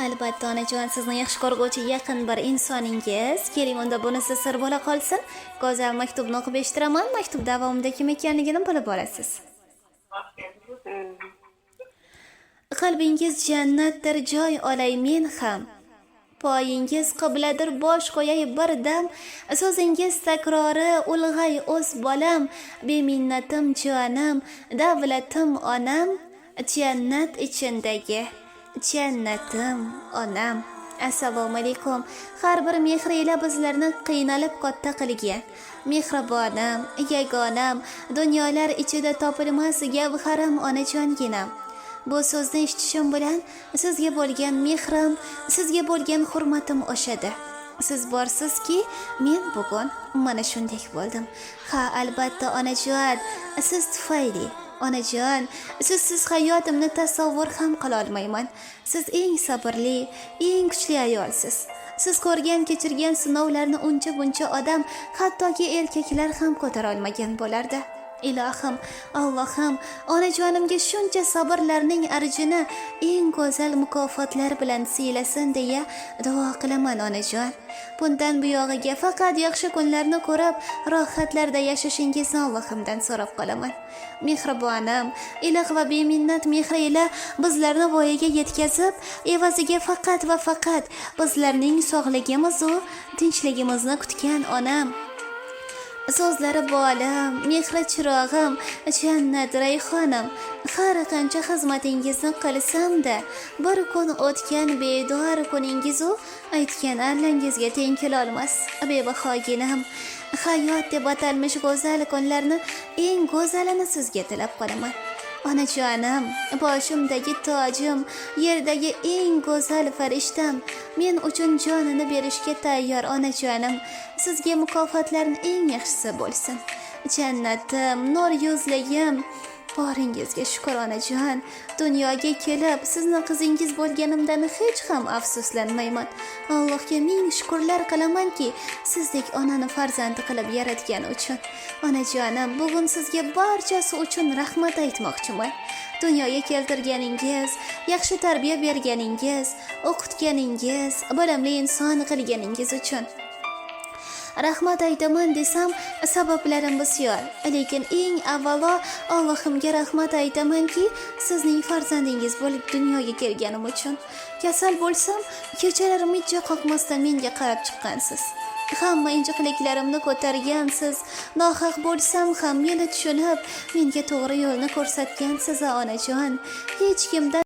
Albatta onajon, sizni yaxshi ko'rguvchi yaqin bir insoningiz. Keling, unda bunisi sir bo'la qolsin. Go'zal maktubni o'qib eshitiraman. Maktub davomida kim ekanligini bilib olasiz. Qalbingiz jannatdir, joy olay men ham. Poyingiz qibladir, bosh qo'yay bir dam. So'zingiz takrori ulg'ay o'z bolam. Beminnatim jonam, davlatim onam. Jannat ichindagi jannatim onam. Assalomu alaykum. Har bir mehri ila bizlarni qiynalib katta qilgan mehribonim, yagonam, dunyolar ichida topilmas gavharim onajonginam. Bu so'zni eshitishim bilan sizga bo'lgan mehrim, sizga bo'lgan hurmatim oshadi. Siz borsizki, men bugun mana shunday bo'ldim. Ha, albatta onajon, siz tufayli. Onajon, sizsiz hayotimni tasavvur ham qila olmayman. Siz eng sabrli, eng kuchli ayolsiz. Siz ko'rgan, kechirgan sinovlarni uncha-buncha odam, hattoki erkaklar ham ko'tara olmagan bo'lardi. Ilohim, Allohim, onajonimga shuncha sabrlarning arjini eng go'zal mukofotlar bilan siylasin deya duo qilaman onajon. Bundan buyog'iga faqat yaxshi kunlarni ko'rib, rohatlarda yashashingizni Allohimdan so'rab qolaman. Mehribonim, iliq va beminnat mehri ila bizlarni voyaga yetkazib, evaziga faqat va faqat bizlarning sog'ligimiz va tinchligimizni kutgan onam. So'zlari bolam, mehri chirog'im, jannat rayhonim. Har qancha xizmatingizni qilsam-da, bir kun o'tgan bedor kuningiz u aytgan allangizga teng kela olmas. Bebahoginam, hayot deb atalmish go'zal kunlarni eng go'zalini sizga tilab qolaman. Onajonim, boshimdagi tojim, yerdagi eng go'zal farishtam, men uchun jonini berishga tayyor onajonim. Sizga mukofotlarning eng yaxshisi bo'lsin. Jannatim, nur yuzligim. Boringizga shukr onajon. Dunyoga kelib, sizni qizingiz bo'lganimdan hech ham afsuslanmayman. Allohga ming shukrlar qilamanki, sizdek onani farzandi qilib yaratgani uchun. Onajonim, bugun sizga barchasi uchun rahmat aytmoqchiman. Dunyoga keltirganingiz, yaxshi tarbiya berganingiz, o'qitganingiz, bilimli inson qilganingiz uchun. Rahmat aytaman desam, sabablarim bisyor. Lekin eng avvalo Allohimga rahmat aytamanki, sizning farzandingiz bo'lib dunyoga kelganim uchun. Kasal bo'lsam, kechalari mijja qoqmasdan menga qarab chiqqansiz. Hamma injiqliklarimni ko'targansiz. Nohaq bo'lsam ham meni tushunib, menga to'g'ri yo'lni ko'rsatgansiz onajon. Hech kimdan